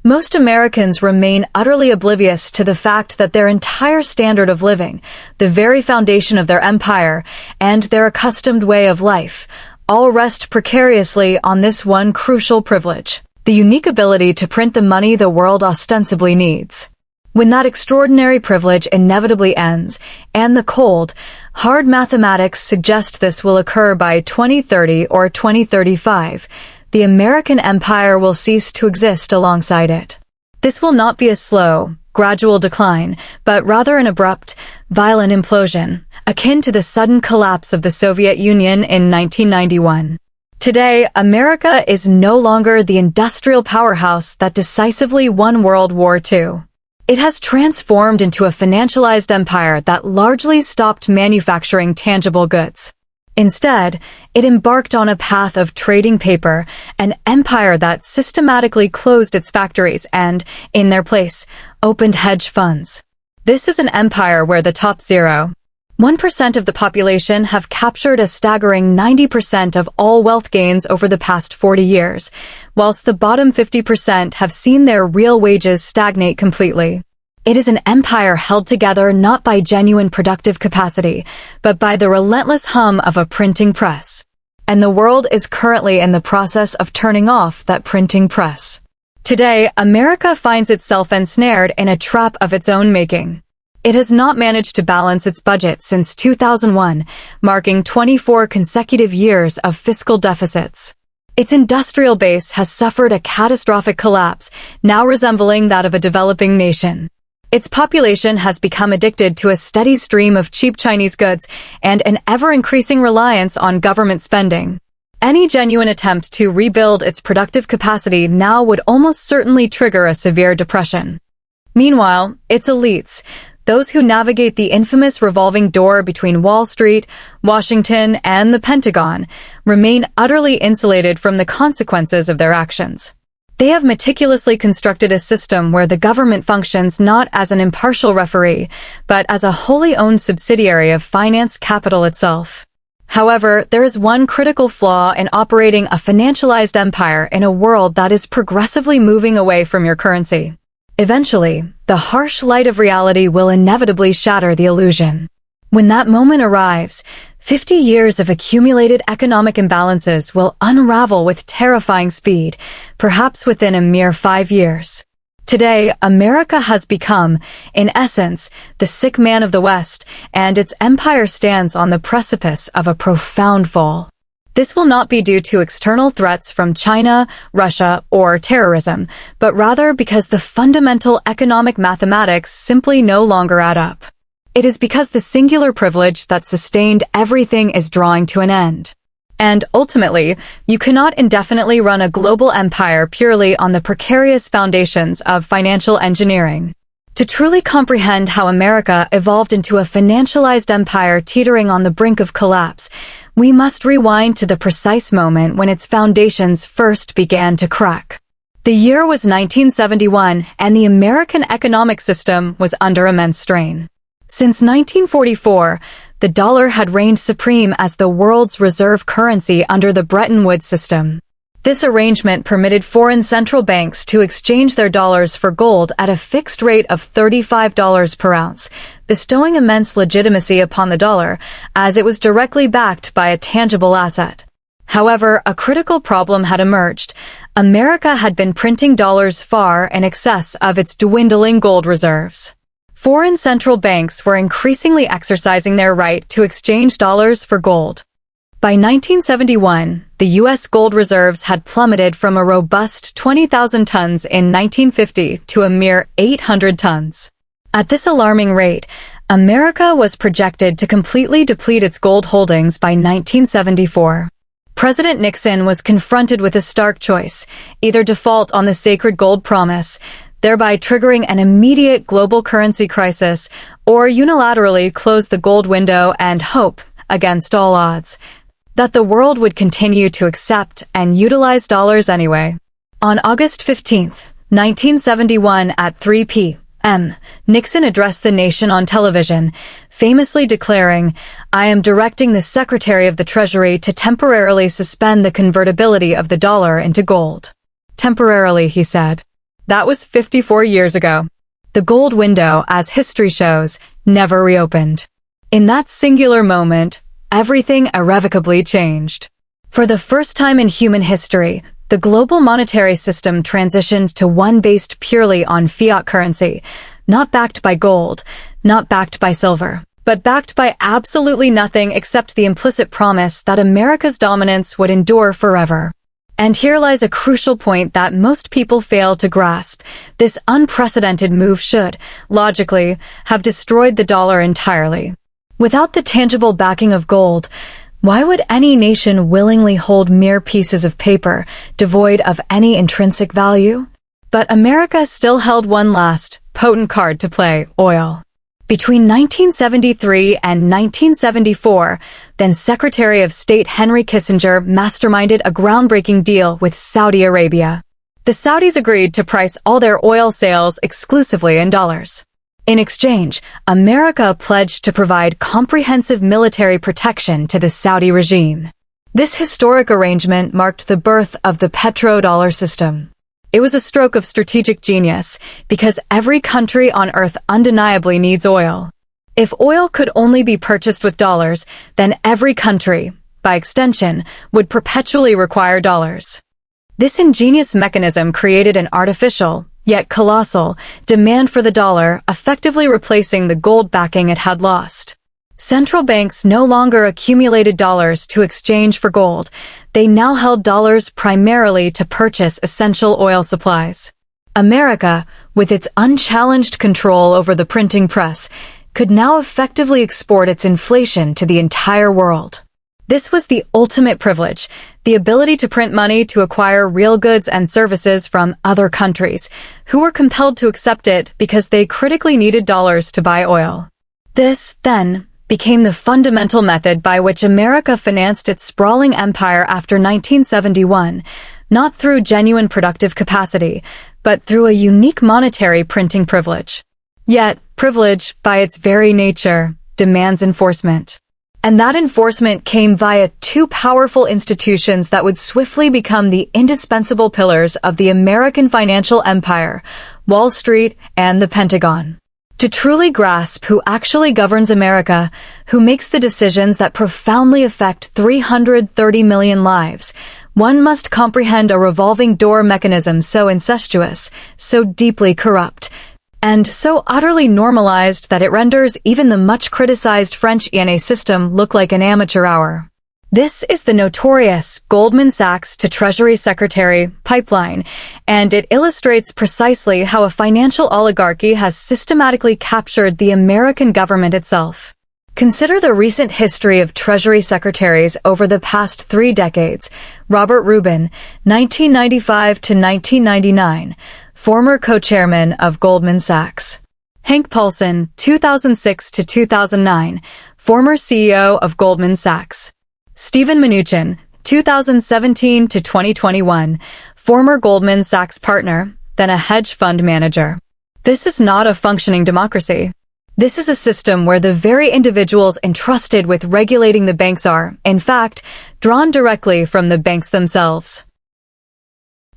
Most Americans remain utterly oblivious to the fact that their entire standard of living, the very foundation of their empire, and their accustomed way of life, all rest precariously on this one crucial privilege: the unique ability to print the money the world ostensibly needs. When that extraordinary privilege inevitably ends, and the cold, hard mathematics suggest this will occur by 2030 or 2035, the American empire will cease to exist alongside it. This will not be a slow, gradual decline, but rather an abrupt, violent implosion, akin to the sudden collapse of the Soviet Union in 1991. Today, America is no longer the industrial powerhouse that decisively won World War II. It has transformed into a financialized empire that largely stopped manufacturing tangible goods. Instead, it embarked on a path of trading paper, an empire that systematically closed its factories and, in their place, opened hedge funds. This is an empire where the top 0.1% of the population have captured a staggering 90% of all wealth gains over the past 40 years, whilst the bottom 50% have seen their real wages stagnate completely. It is an empire held together not by genuine productive capacity, but by the relentless hum of a printing press. And the world is currently in the process of turning off that printing press. Today, America finds itself ensnared in a trap of its own making. It has not managed to balance its budget since 2001, marking 24 consecutive years of fiscal deficits. Its industrial base has suffered a catastrophic collapse, now resembling that of a developing nation. Its population has become addicted to a steady stream of cheap Chinese goods and an ever-increasing reliance on government spending. Any genuine attempt to rebuild its productive capacity now would almost certainly trigger a severe depression. Meanwhile, its elites, those who navigate the infamous revolving door between Wall Street, Washington, and the Pentagon, remain utterly insulated from the consequences of their actions. They have meticulously constructed a system where the government functions not as an impartial referee, but as a wholly owned subsidiary of finance capital itself. However, there is one critical flaw in operating a financialized empire in a world that is progressively moving away from your currency. Eventually, the harsh light of reality will inevitably shatter the illusion. When that moment arrives, 50 years of accumulated economic imbalances will unravel with terrifying speed, perhaps within a mere 5 years. Today, America has become, in essence, the sick man of the West, and its empire stands on the precipice of a profound fall. This will not be due to external threats from China, Russia, or terrorism, but rather because the fundamental economic mathematics simply no longer add up. It is because the singular privilege that sustained everything is drawing to an end. And ultimately, you cannot indefinitely run a global empire purely on the precarious foundations of financial engineering. To truly comprehend how America evolved into a financialized empire teetering on the brink of collapse, we must rewind to the precise moment when its foundations first began to crack. The year was 1971, and the American economic system was under immense strain. Since 1944, the dollar had reigned supreme as the world's reserve currency under the Bretton Woods system. This arrangement permitted foreign central banks to exchange their dollars for gold at a fixed rate of $35 per ounce, bestowing immense legitimacy upon the dollar, as it was directly backed by a tangible asset. However, a critical problem had emerged. America had been printing dollars far in excess of its dwindling gold reserves. Foreign central banks were increasingly exercising their right to exchange dollars for gold. By 1971, the U.S. gold reserves had plummeted from a robust 20,000 tons in 1950 to a mere 800 tons. At this alarming rate, America was projected to completely deplete its gold holdings by 1974. President Nixon was confronted with a stark choice: either default on the sacred gold promise, thereby triggering an immediate global currency crisis, or unilaterally close the gold window and hope, against all odds, that the world would continue to accept and utilize dollars anyway. On August 15, 1971 at 3 p.m., Nixon addressed the nation on television, famously declaring, "I am directing the Secretary of the Treasury to temporarily suspend the convertibility of the dollar into gold." Temporarily, he said. That was 54 years ago. The gold window, as history shows, never reopened. In that singular moment, everything irrevocably changed. For the first time in human history, the global monetary system transitioned to one based purely on fiat currency, not backed by gold, not backed by silver, but backed by absolutely nothing except the implicit promise that America's dominance would endure forever. And here lies a crucial point that most people fail to grasp. This unprecedented move should, logically, have destroyed the dollar entirely. Without the tangible backing of gold, why would any nation willingly hold mere pieces of paper, devoid of any intrinsic value? But America still held one last, potent card to play: oil. Between 1973 and 1974, then Secretary of State Henry Kissinger masterminded a groundbreaking deal with Saudi Arabia. The Saudis agreed to price all their oil sales exclusively in dollars. In exchange, America pledged to provide comprehensive military protection to the Saudi regime. This historic arrangement marked the birth of the petrodollar system. It was a stroke of strategic genius, because every country on Earth undeniably needs oil. If oil could only be purchased with dollars, then every country, by extension, would perpetually require dollars. This ingenious mechanism created an artificial, yet colossal, demand for the dollar, effectively replacing the gold backing it had lost. Central banks no longer accumulated dollars to exchange for gold. They now held dollars primarily to purchase essential oil supplies. America, with its unchallenged control over the printing press, could now effectively export its inflation to the entire world. This was the ultimate privilege, the ability to print money to acquire real goods and services from other countries, who were compelled to accept it because they critically needed dollars to buy oil. This, then, became the fundamental method by which America financed its sprawling empire after 1971, not through genuine productive capacity, but through a unique monetary printing privilege. Yet, privilege, by its very nature, demands enforcement. And that enforcement came via two powerful institutions that would swiftly become the indispensable pillars of the American financial empire: Wall Street and the Pentagon. To truly grasp who actually governs America, who makes the decisions that profoundly affect 330 million lives, one must comprehend a revolving door mechanism so incestuous, so deeply corrupt, and so utterly normalized that it renders even the much-criticized French INA system look like an amateur hour. This is the notorious Goldman Sachs to Treasury Secretary pipeline, and it illustrates precisely how a financial oligarchy has systematically captured the American government itself. Consider the recent history of Treasury secretaries over the past 3 decades. Robert Rubin, 1995 to 1999, former co-chairman of Goldman Sachs. Hank Paulson, 2006 to 2009, former CEO of Goldman Sachs. Stephen Mnuchin, 2017 to 2021, former Goldman Sachs partner, then a hedge fund manager. This is not a functioning democracy. This is a system where the very individuals entrusted with regulating the banks are, in fact, drawn directly from the banks themselves.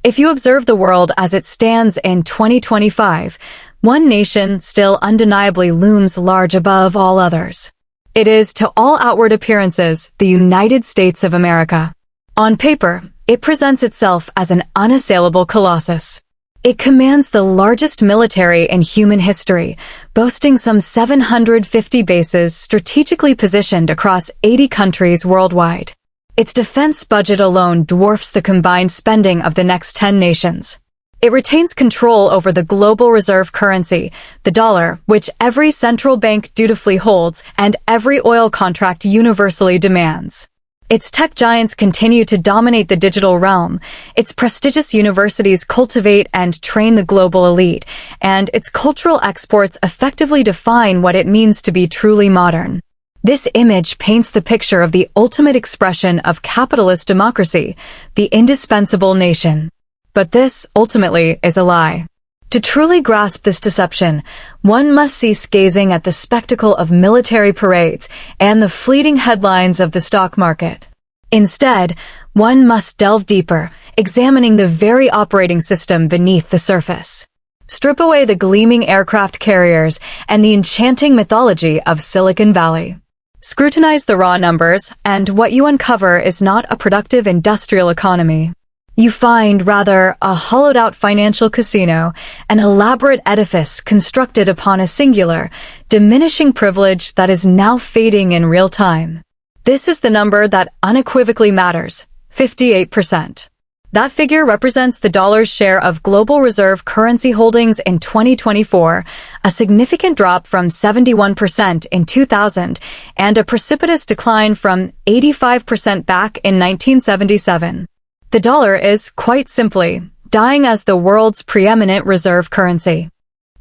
If you observe the world as it stands in 2025, one nation still undeniably looms large above all others. It is, to all outward appearances, the United States of America. On paper, it presents itself as an unassailable colossus. It commands the largest military in human history, boasting some 750 bases strategically positioned across 80 countries worldwide. Its defense budget alone dwarfs the combined spending of the next 10 nations. It retains control over the global reserve currency, the dollar, which every central bank dutifully holds and every oil contract universally demands. Its tech giants continue to dominate the digital realm, its prestigious universities cultivate and train the global elite, and its cultural exports effectively define what it means to be truly modern. This image paints the picture of the ultimate expression of capitalist democracy, the indispensable nation. But this, ultimately, is a lie. To truly grasp this deception, one must cease gazing at the spectacle of military parades and the fleeting headlines of the stock market. Instead, one must delve deeper, examining the very operating system beneath the surface. Strip away the gleaming aircraft carriers and the enchanting mythology of Silicon Valley. Scrutinize the raw numbers, and what you uncover is not a productive industrial economy. You find, rather, a hollowed-out financial casino, an elaborate edifice constructed upon a singular, diminishing privilege that is now fading in real time. This is the number that unequivocally matters, 58%. That figure represents the dollar's share of global reserve currency holdings in 2024, a significant drop from 71% in 2000 and a precipitous decline from 85% back in 1977. The dollar is, quite simply, dying as the world's preeminent reserve currency.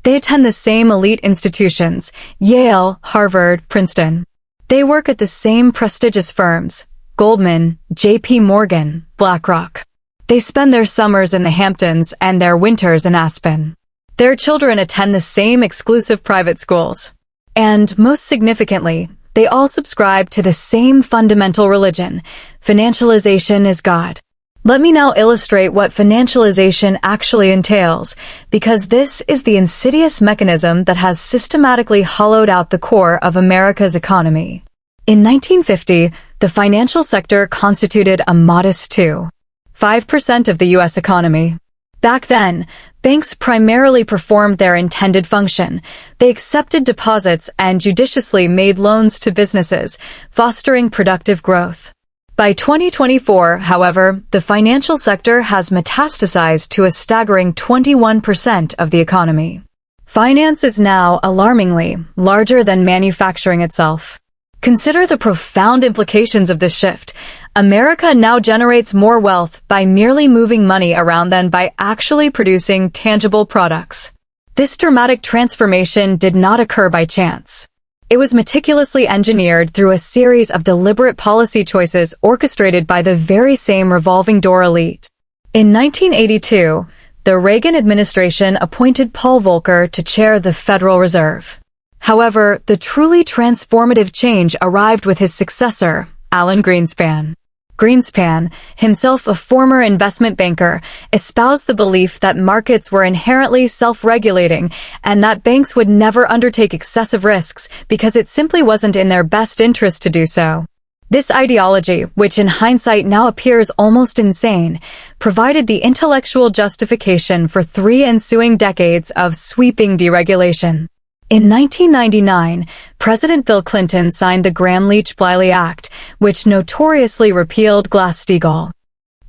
They attend the same elite institutions, Yale, Harvard, Princeton. They work at the same prestigious firms, Goldman, J.P. Morgan, BlackRock. They spend their summers in the Hamptons and their winters in Aspen. Their children attend the same exclusive private schools. And, most significantly, they all subscribe to the same fundamental religion: financialization is God. Let me now illustrate what financialization actually entails, because this is the insidious mechanism that has systematically hollowed out the core of America's economy. In 1950, the financial sector constituted a modest 2.5% of the U.S. economy. Back then, banks primarily performed their intended function. They accepted deposits and judiciously made loans to businesses, fostering productive growth. By 2024, however, the financial sector has metastasized to a staggering 21% of the economy. Finance is now, alarmingly, larger than manufacturing itself. Consider the profound implications of this shift. America now generates more wealth by merely moving money around than by actually producing tangible products. This dramatic transformation did not occur by chance. It was meticulously engineered through a series of deliberate policy choices orchestrated by the very same revolving door elite. In 1982, the Reagan administration appointed Paul Volcker to chair the Federal Reserve. However, the truly transformative change arrived with his successor, Alan Greenspan. Greenspan, himself a former investment banker, espoused the belief that markets were inherently self-regulating and that banks would never undertake excessive risks because it simply wasn't in their best interest to do so. This ideology, which in hindsight now appears almost insane, provided the intellectual justification for 3 ensuing decades of sweeping deregulation. In 1999, President Bill Clinton signed the Gramm-Leach-Bliley Act, which notoriously repealed Glass-Steagall.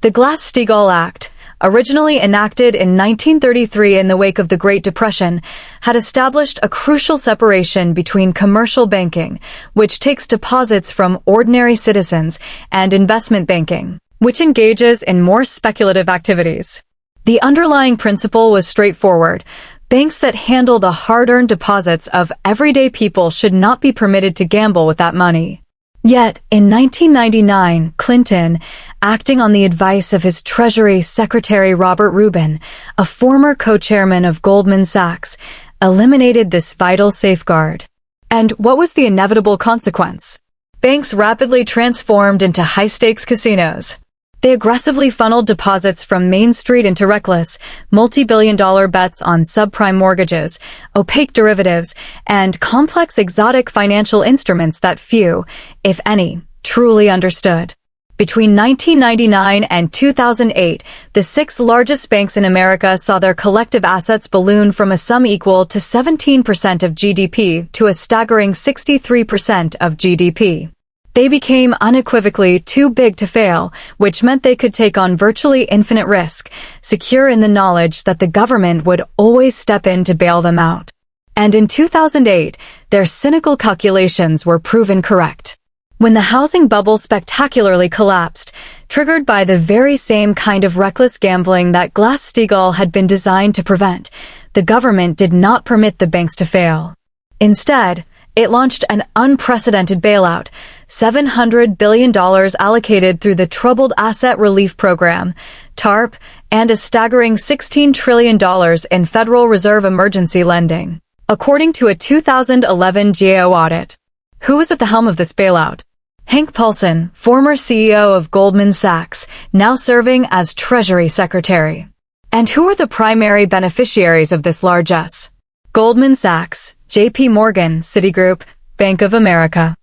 The Glass-Steagall Act, originally enacted in 1933 in the wake of the Great Depression, had established a crucial separation between commercial banking, which takes deposits from ordinary citizens, and investment banking, which engages in more speculative activities. The underlying principle was straightforward. Banks that handle the hard-earned deposits of everyday people should not be permitted to gamble with that money. Yet, in 1999, Clinton, acting on the advice of his Treasury Secretary Robert Rubin, a former co-chairman of Goldman Sachs, eliminated this vital safeguard. And what was the inevitable consequence? Banks rapidly transformed into high-stakes casinos. They aggressively funneled deposits from Main Street into reckless, multi-billion-dollar bets on subprime mortgages, opaque derivatives, and complex exotic financial instruments that few, if any, truly understood. Between 1999 and 2008, the 6 largest banks in America saw their collective assets balloon from a sum equal to 17% of GDP to a staggering 63% of GDP. They became unequivocally too big to fail, which meant they could take on virtually infinite risk, secure in the knowledge that the government would always step in to bail them out. And in 2008, their cynical calculations were proven correct. When the housing bubble spectacularly collapsed, triggered by the very same kind of reckless gambling that Glass-Steagall had been designed to prevent, the government did not permit the banks to fail. Instead, it launched an unprecedented bailout, $700 billion allocated through the Troubled Asset Relief Program, TARP, and a staggering $16 trillion in Federal Reserve emergency lending, according to a 2011 GAO audit. Who was at the helm of this bailout? Hank Paulson, former CEO of Goldman Sachs, now serving as Treasury Secretary. And who are the primary beneficiaries of this largesse? Goldman Sachs, JP Morgan, Citigroup, Bank of America.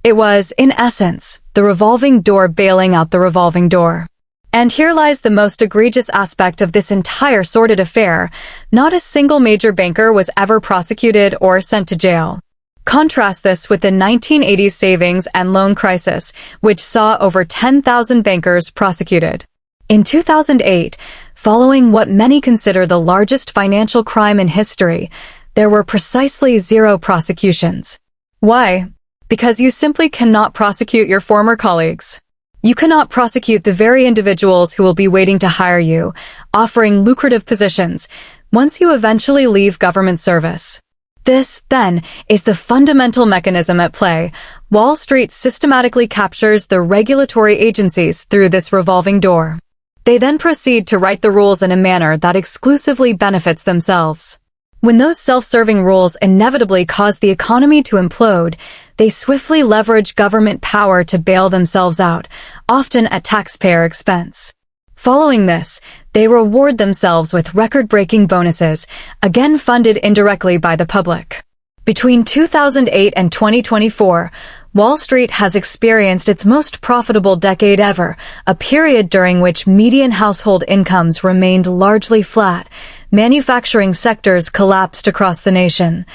It was, in essence, the revolving door bailing out the revolving door. And here lies the most egregious aspect of this entire sordid affair. Not a single major banker was ever prosecuted or sent to jail. Contrast this with the 1980s savings and loan crisis, which saw over 10,000 bankers prosecuted. In 2008, following what many consider the largest financial crime in history, there were precisely 0 prosecutions. Why? Because you simply cannot prosecute your former colleagues. You cannot prosecute the very individuals who will be waiting to hire you, offering lucrative positions, once you eventually leave government service. This, then, is the fundamental mechanism at play. Wall Street systematically captures the regulatory agencies through this revolving door. They then proceed to write the rules in a manner that exclusively benefits themselves. When those self-serving rules inevitably cause the economy to implode, they swiftly leverage government power to bail themselves out, often at taxpayer expense. Following this, they reward themselves with record-breaking bonuses, again funded indirectly by the public. Between 2008 and 2024, Wall Street has experienced its most profitable decade ever, a period during which median household incomes remained largely flat, manufacturing sectors collapsed across the nation,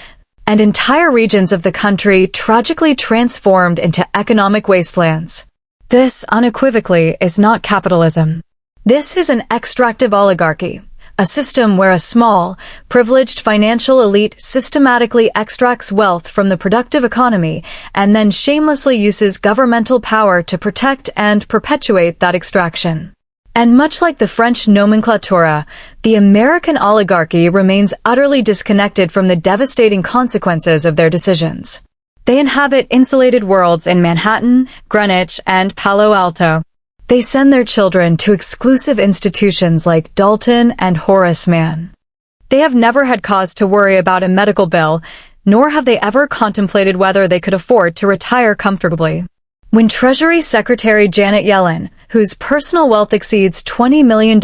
and entire regions of the country tragically transformed into economic wastelands. This, unequivocally, is not capitalism. This is an extractive oligarchy, a system where a small, privileged financial elite systematically extracts wealth from the productive economy and then shamelessly uses governmental power to protect and perpetuate that extraction. And much like the French nomenclatura, the American oligarchy remains utterly disconnected from the devastating consequences of their decisions. They inhabit insulated worlds in Manhattan, Greenwich, and Palo Alto. They send their children to exclusive institutions like Dalton and Horace Mann. They have never had cause to worry about a medical bill, nor have they ever contemplated whether they could afford to retire comfortably. When Treasury Secretary Janet Yellen, whose personal wealth exceeds $20 million,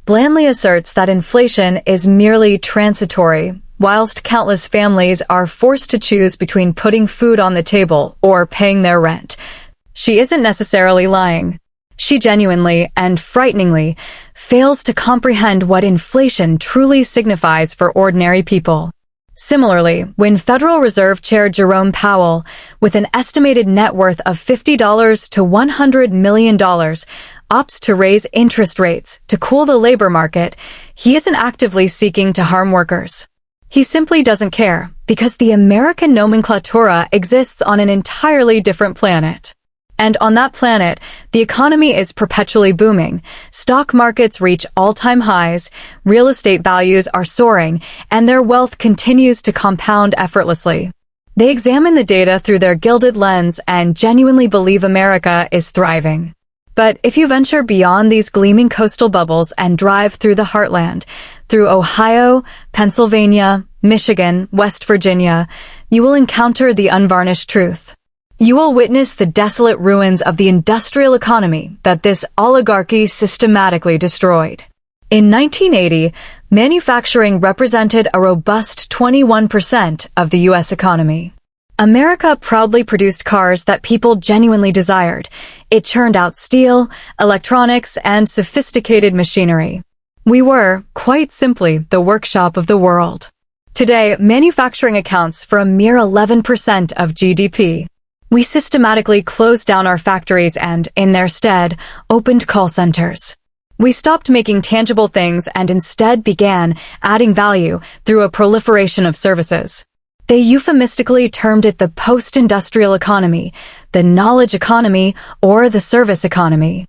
blandly asserts that inflation is merely transitory, whilst countless families are forced to choose between putting food on the table or paying their rent, she isn't necessarily lying. She genuinely and frighteningly fails to comprehend what inflation truly signifies for ordinary people. Similarly, when Federal Reserve Chair Jerome Powell, with an estimated net worth of $50 to $100 million, opts to raise interest rates to cool the labor market, he isn't actively seeking to harm workers. He simply doesn't care, because the American nomenclatura exists on an entirely different planet. And on that planet, the economy is perpetually booming, stock markets reach all-time highs, real estate values are soaring, and their wealth continues to compound effortlessly. They examine the data through their gilded lens and genuinely believe America is thriving. But if you venture beyond these gleaming coastal bubbles and drive through the heartland, through Ohio, Pennsylvania, Michigan, West Virginia, you will encounter the unvarnished truth. You will witness the desolate ruins of the industrial economy that this oligarchy systematically destroyed. In 1980, manufacturing represented a robust 21% of the U.S. economy. America proudly produced cars that people genuinely desired. It churned out steel, electronics, and sophisticated machinery. We were, quite simply, the workshop of the world. Today, manufacturing accounts for a mere 11% of GDP. We systematically closed down our factories and, in their stead, opened call centers. We stopped making tangible things and instead began adding value through a proliferation of services. They euphemistically termed it the post-industrial economy, the knowledge economy, or the service economy.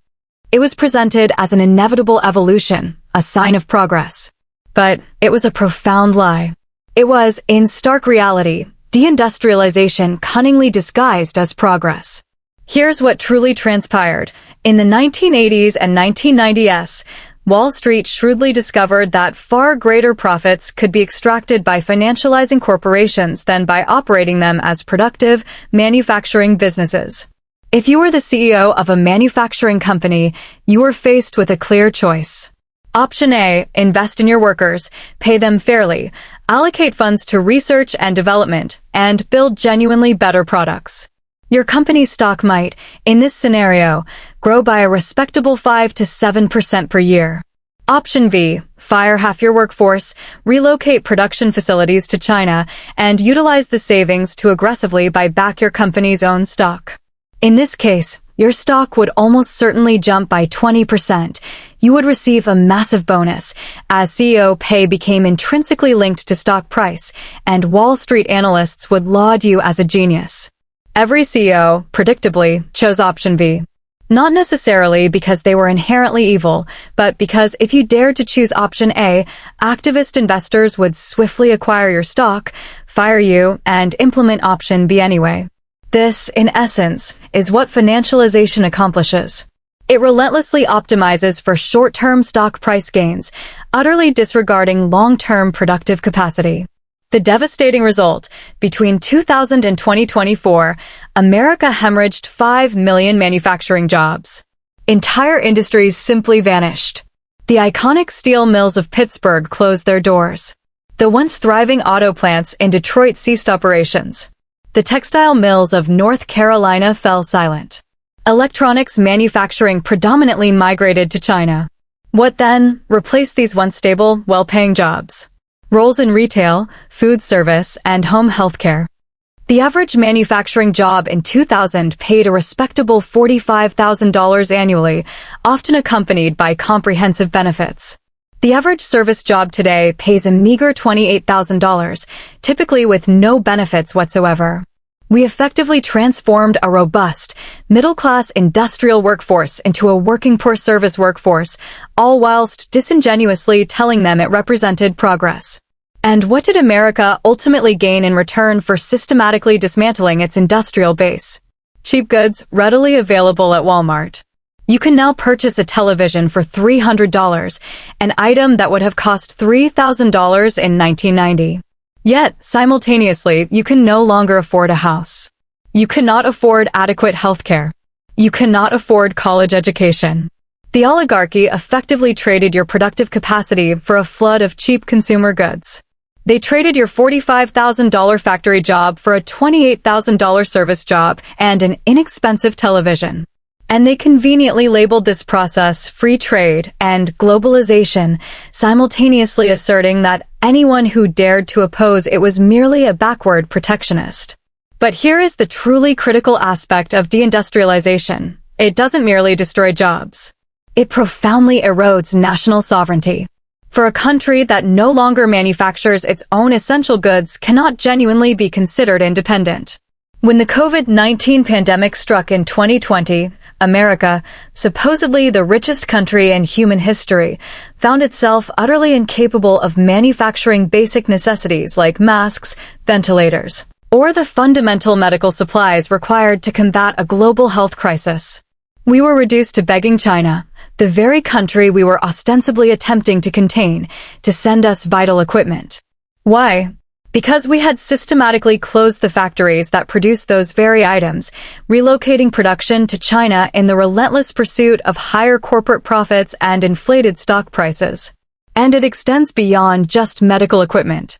It was presented as an inevitable evolution, a sign of progress. But it was a profound lie. It was, in stark reality, deindustrialization cunningly disguised as progress. Here's what truly transpired. In the 1980s and 1990s, Wall Street shrewdly discovered that far greater profits could be extracted by financializing corporations than by operating them as productive, manufacturing businesses. If you were the CEO of a manufacturing company, you were faced with a clear choice. Option A, invest in your workers, pay them fairly, allocate funds to research and development, and build genuinely better products. Your company's stock might, in this scenario, grow by a respectable 5 to 7% per year. Option B, fire half your workforce, relocate production facilities to China, and utilize the savings to aggressively buy back your company's own stock. In this case, your stock would almost certainly jump by 20%. You would receive a massive bonus, as CEO pay became intrinsically linked to stock price, and Wall Street analysts would laud you as a genius. Every CEO, predictably, chose option B. Not necessarily because they were inherently evil, but because if you dared to choose option A, activist investors would swiftly acquire your stock, fire you, and implement option B anyway. This, in essence, is what financialization accomplishes. It relentlessly optimizes for short-term stock price gains, utterly disregarding long-term productive capacity. The devastating result, between 2000 and 2024, America hemorrhaged 5 million manufacturing jobs. Entire industries simply vanished. The iconic steel mills of Pittsburgh closed their doors. The once thriving auto plants in Detroit ceased operations. The textile mills of North Carolina fell silent. Electronics manufacturing predominantly migrated to China. What then replaced these once stable, well-paying jobs? Roles in retail, food service, and home healthcare. The average manufacturing job in 2000 paid a respectable $45,000 annually, often accompanied by comprehensive benefits. The average service job today pays a meager $28,000, typically with no benefits whatsoever. We effectively transformed a robust, middle-class industrial workforce into a working-poor service workforce, all whilst disingenuously telling them it represented progress. And what did America ultimately gain in return for systematically dismantling its industrial base? Cheap goods readily available at Walmart. You can now purchase a television for $300, an item that would have cost $3,000 in 1990. Yet, simultaneously, you can no longer afford a house. You cannot afford adequate healthcare. You cannot afford college education. The oligarchy effectively traded your productive capacity for a flood of cheap consumer goods. They traded your $45,000 factory job for a $28,000 service job and an inexpensive television. And they conveniently labeled this process free trade and globalization, simultaneously asserting that anyone who dared to oppose it was merely a backward protectionist. But here is the truly critical aspect of deindustrialization. It doesn't merely destroy jobs. It profoundly erodes national sovereignty. For a country that no longer manufactures its own essential goods cannot genuinely be considered independent. When the COVID-19 pandemic struck in 2020, America, supposedly the richest country in human history, found itself utterly incapable of manufacturing basic necessities like masks, ventilators, or the fundamental medical supplies required to combat a global health crisis. We were reduced to begging China, the very country we were ostensibly attempting to contain, to send us vital equipment. Why? Because we had systematically closed the factories that produced those very items, relocating production to China in the relentless pursuit of higher corporate profits and inflated stock prices. And it extends beyond just medical equipment.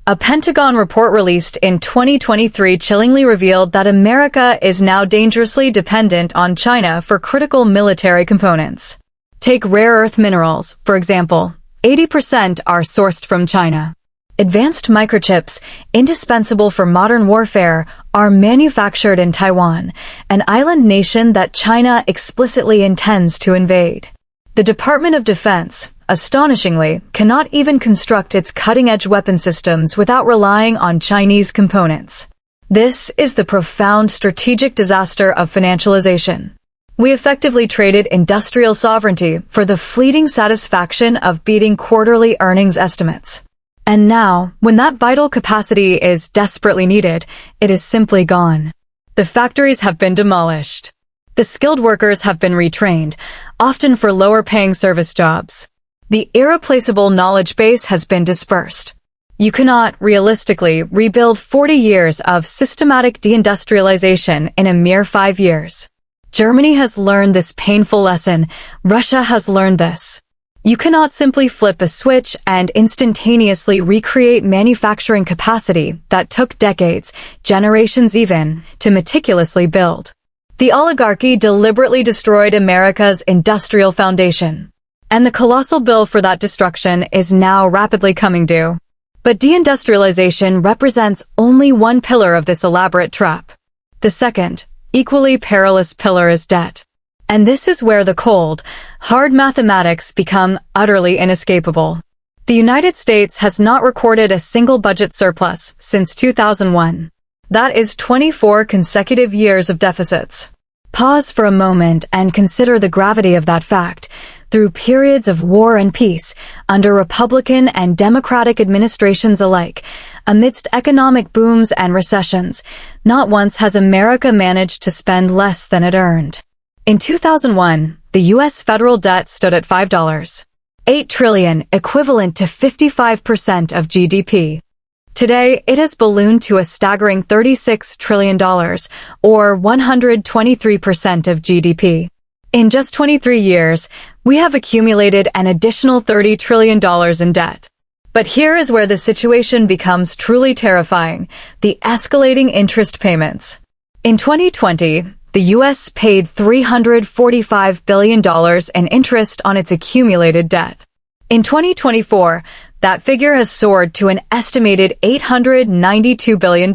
A Pentagon report released in 2023 chillingly revealed that America is now dangerously dependent on China for critical military components. Take rare earth minerals, for example. 80% are sourced from China. Advanced microchips, indispensable for modern warfare, are manufactured in Taiwan, an island nation that China explicitly intends to invade. The Department of Defense, astonishingly, cannot even construct its cutting-edge weapon systems without relying on Chinese components. This is the profound strategic disaster of financialization. We effectively traded industrial sovereignty for the fleeting satisfaction of beating quarterly earnings estimates. And now, when that vital capacity is desperately needed, it is simply gone. The factories have been demolished. The skilled workers have been retrained, often for lower-paying service jobs. The irreplaceable knowledge base has been dispersed. You cannot, realistically, rebuild 40 years of systematic deindustrialization in a mere 5 years. Germany has learned this painful lesson. Russia has learned this. You cannot simply flip a switch and instantaneously recreate manufacturing capacity that took decades, generations even, to meticulously build. The oligarchy deliberately destroyed America's industrial foundation. And the colossal bill for that destruction is now rapidly coming due. But deindustrialization represents only one pillar of this elaborate trap. The second, equally perilous pillar is debt. And this is where the cold, hard mathematics become utterly inescapable. The United States has not recorded a single budget surplus since 2001. That is 24 consecutive years of deficits. Pause for a moment and consider the gravity of that fact. Through periods of war and peace, under Republican and Democratic administrations alike, amidst economic booms and recessions, not once has America managed to spend less than it earned. In 2001, the U.S. federal debt stood at $5.8 trillion, equivalent to 55% of GDP. Today, it has ballooned to a staggering $36 trillion, or 123% of GDP. In just 23 years, we have accumulated an additional $30 trillion in debt. But here is where the situation becomes truly terrifying: the escalating interest payments. In 2020, the U.S. paid $345 billion in interest on its accumulated debt. In 2024, that figure has soared to an estimated $892 billion.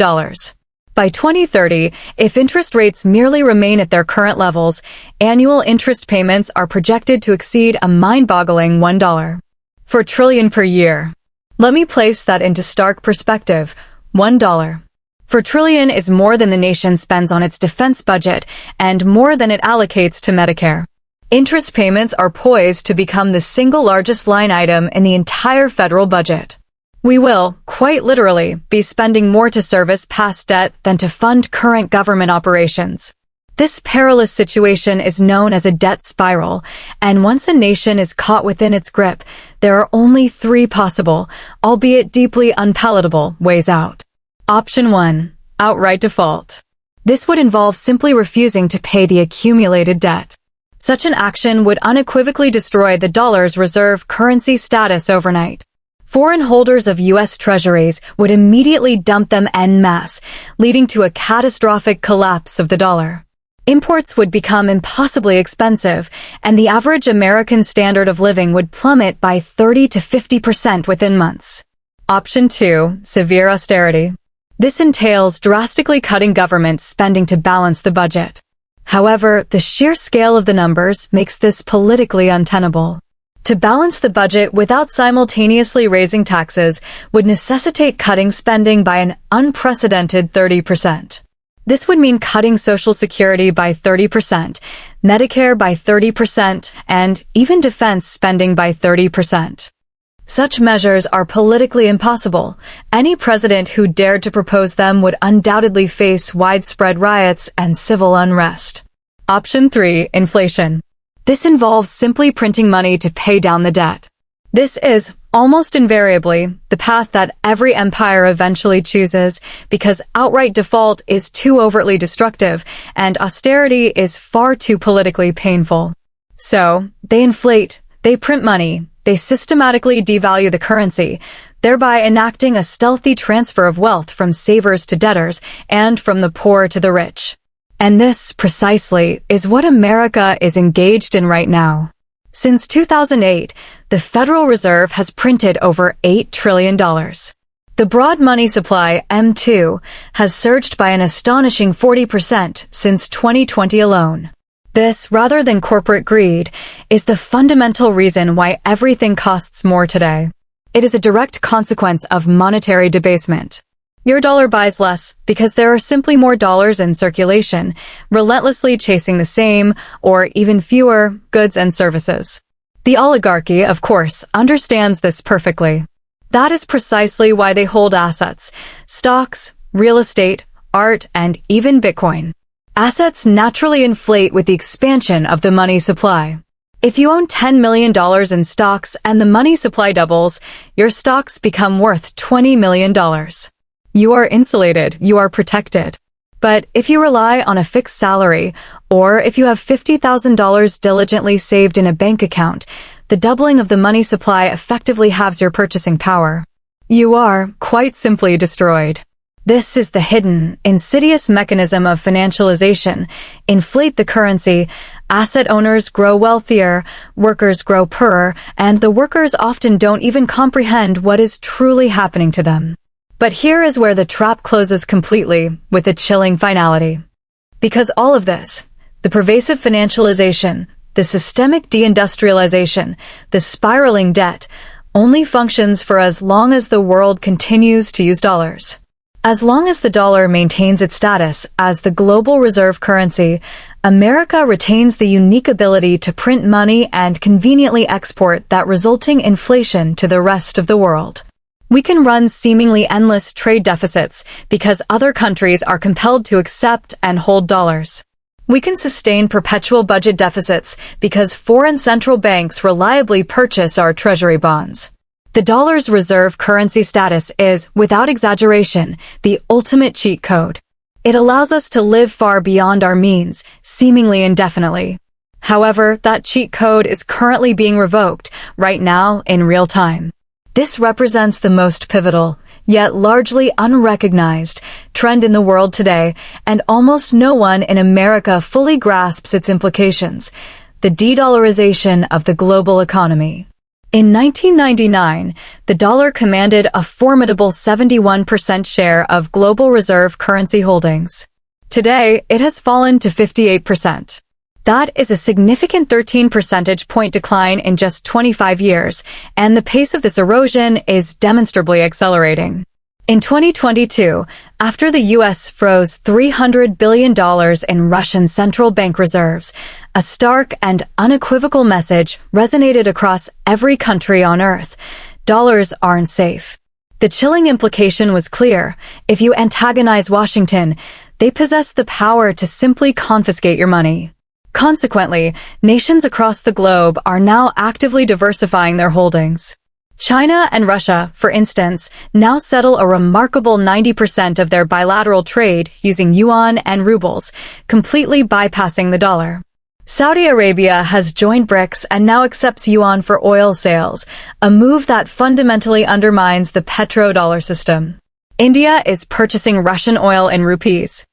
By 2030, if interest rates merely remain at their current levels, annual interest payments are projected to exceed a mind-boggling $1.4 trillion per year. Let me place that into stark perspective. $1.4 trillion is more than the nation spends on its defense budget and more than it allocates to Medicare. Interest payments are poised to become the single largest line item in the entire federal budget. We will, quite literally, be spending more to service past debt than to fund current government operations. This perilous situation is known as a debt spiral, and once a nation is caught within its grip, there are only three possible, albeit deeply unpalatable, ways out. Option 1. Outright default. This would involve simply refusing to pay the accumulated debt. Such an action would unequivocally destroy the dollar's reserve currency status overnight. Foreign holders of U.S. treasuries would immediately dump them en masse, leading to a catastrophic collapse of the dollar. Imports would become impossibly expensive, and the average American standard of living would plummet by 30 to 50% within months. Option 2. Severe austerity. This entails drastically cutting government spending to balance the budget. However, the sheer scale of the numbers makes this politically untenable. To balance the budget without simultaneously raising taxes would necessitate cutting spending by an unprecedented 30%. This would mean cutting Social Security by 30%, Medicare by 30%, and even defense spending by 30%. Such measures are politically impossible. Any president who dared to propose them would undoubtedly face widespread riots and civil unrest. Option 3. Inflation. This involves simply printing money to pay down the debt. This is, almost invariably, the path that every empire eventually chooses because outright default is too overtly destructive and austerity is far too politically painful. So, they inflate, they print money, they systematically devalue the currency, thereby enacting a stealthy transfer of wealth from savers to debtors and from the poor to the rich. And this, precisely, is what America is engaged in right now. Since 2008, the Federal Reserve has printed over $8 trillion. The broad money supply, M2, has surged by an astonishing 40% since 2020 alone. This, rather than corporate greed, is the fundamental reason why everything costs more today. It is a direct consequence of monetary debasement. Your dollar buys less because there are simply more dollars in circulation, relentlessly chasing the same, or even fewer, goods and services. The oligarchy, of course, understands this perfectly. That is precisely why they hold assets, stocks, real estate, art, and even Bitcoin. Assets naturally inflate with the expansion of the money supply. If you own $10 million in stocks and the money supply doubles, your stocks become worth $20 million. You are insulated, you are protected. But if you rely on a fixed salary, Or if you have $50,000 diligently saved in a bank account, the doubling of the money supply effectively halves your purchasing power. You are, quite simply, destroyed. This is the hidden, insidious mechanism of financialization. Inflate the currency, asset owners grow wealthier, workers grow poorer, and the workers often don't even comprehend what is truly happening to them. But here is where the trap closes completely, with a chilling finality. Because all of this, the pervasive financialization, the systemic deindustrialization, the spiraling debt, only functions for as long as the world continues to use dollars. As long as the dollar maintains its status as the global reserve currency, America retains the unique ability to print money and conveniently export that resulting inflation to the rest of the world. We can run seemingly endless trade deficits because other countries are compelled to accept and hold dollars. We can sustain perpetual budget deficits because foreign central banks reliably purchase our treasury bonds. The dollar's reserve currency status is, without exaggeration, the ultimate cheat code. It allows us to live far beyond our means, seemingly indefinitely. However, that cheat code is currently being revoked, right now, in real time. This represents the most pivotal, yet largely unrecognized, trend in the world today, and almost no one in America fully grasps its implications: the de-dollarization of the global economy. In 1999, the dollar commanded a formidable 71% share of global reserve currency holdings. Today, it has fallen to 58%. That is a significant 13 percentage point decline in just 25 years, and the pace of this erosion is demonstrably accelerating. In 2022, after the U.S. froze $300 billion in Russian central bank reserves, a stark and unequivocal message resonated across every country on Earth: dollars aren't safe. The chilling implication was clear: if you antagonize Washington, they possess the power to simply confiscate your money. Consequently, nations across the globe are now actively diversifying their holdings. China and Russia, for instance, now settle a remarkable 90% of their bilateral trade using yuan and rubles, completely bypassing the dollar. Saudi Arabia has joined BRICS and now accepts yuan for oil sales, a move that fundamentally undermines the petrodollar system. India is purchasing Russian oil in rupees.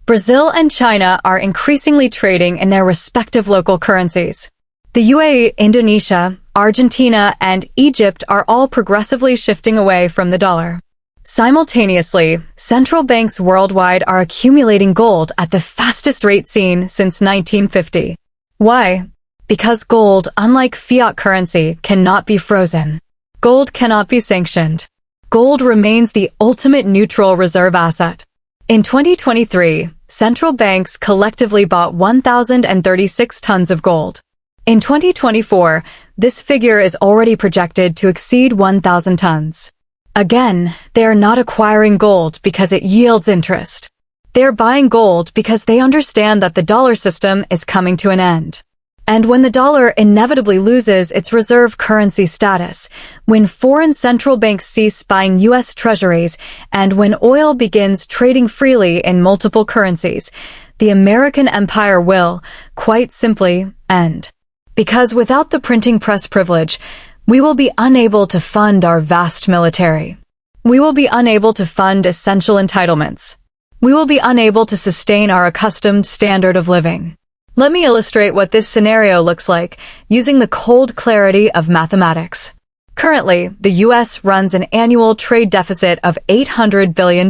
Brazil and China are increasingly trading in their respective local currencies. The UAE, Indonesia, Argentina, and Egypt are all progressively shifting away from the dollar. Simultaneously, central banks worldwide are accumulating gold at the fastest rate seen since 1950. Why? Because gold, unlike fiat currency, cannot be frozen. Gold cannot be sanctioned. Gold remains the ultimate neutral reserve asset. In 2023, central banks collectively bought 1,036 tons of gold. In 2024, this figure is already projected to exceed 1,000 tons. Again, they are not acquiring gold because it yields interest. They are buying gold because they understand that the dollar system is coming to an end. And when the dollar inevitably loses its reserve currency status, when foreign central banks cease buying U.S. treasuries, and when oil begins trading freely in multiple currencies, the American empire will, quite simply, end. Because without the printing press privilege, we will be unable to fund our vast military. We will be unable to fund essential entitlements. We will be unable to sustain our accustomed standard of living. Let me illustrate what this scenario looks like using the cold clarity of mathematics. Currently, the U.S. runs an annual trade deficit of $800 billion.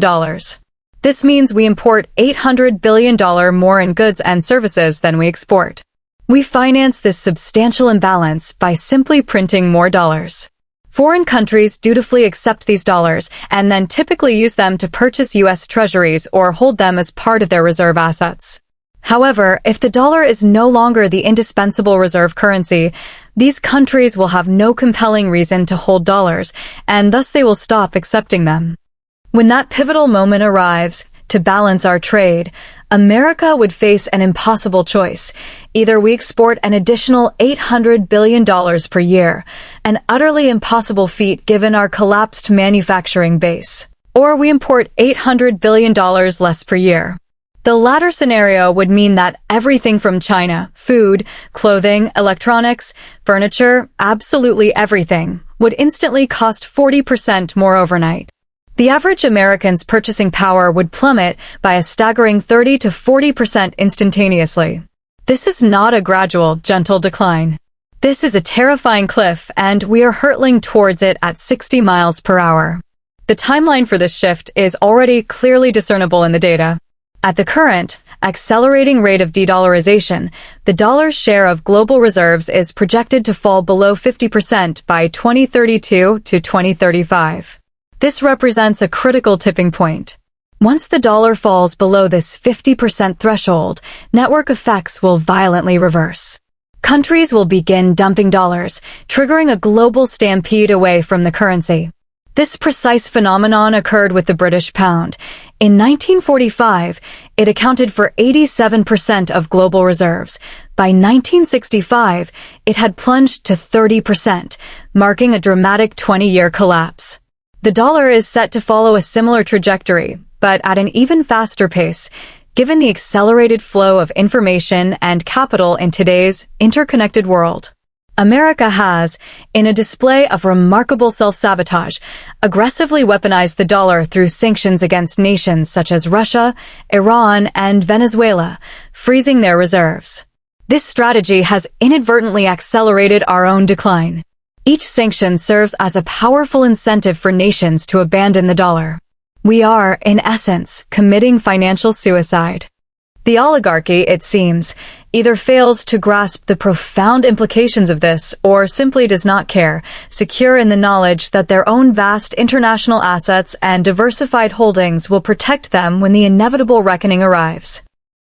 This means we import $800 billion more in goods and services than we export. We finance this substantial imbalance by simply printing more dollars. Foreign countries dutifully accept these dollars and then typically use them to purchase U.S. treasuries or hold them as part of their reserve assets. However, if the dollar is no longer the indispensable reserve currency, these countries will have no compelling reason to hold dollars, and thus they will stop accepting them. When that pivotal moment arrives, to balance our trade, America would face an impossible choice. Either we export an additional $800 billion per year, an utterly impossible feat given our collapsed manufacturing base, or we import $800 billion less per year. The latter scenario would mean that everything from China, food, clothing, electronics, furniture, absolutely everything, would instantly cost 40% more overnight. The average American's purchasing power would plummet by a staggering 30 to 40% instantaneously. This is not a gradual, gentle decline. This is a terrifying cliff, and we are hurtling towards it at 60 miles per hour. The timeline for this shift is already clearly discernible in the data. At the current, accelerating rate of de-dollarization, the dollar's share of global reserves is projected to fall below 50% by 2032 to 2035. This represents a critical tipping point. Once the dollar falls below this 50% threshold, network effects will violently reverse. Countries will begin dumping dollars, triggering a global stampede away from the currency. This precise phenomenon occurred with the British pound. In 1945, it accounted for 87% of global reserves. By 1965, it had plunged to 30%, marking a dramatic 20-year collapse. The dollar is set to follow a similar trajectory, but at an even faster pace, given the accelerated flow of information and capital in today's interconnected world. America has, in a display of remarkable self-sabotage, aggressively weaponized the dollar through sanctions against nations such as Russia, Iran, and Venezuela, freezing their reserves. This strategy has inadvertently accelerated our own decline. Each sanction serves as a powerful incentive for nations to abandon the dollar. We are, in essence, committing financial suicide. The oligarchy, it seems, either fails to grasp the profound implications of this or simply does not care, secure in the knowledge that their own vast international assets and diversified holdings will protect them when the inevitable reckoning arrives.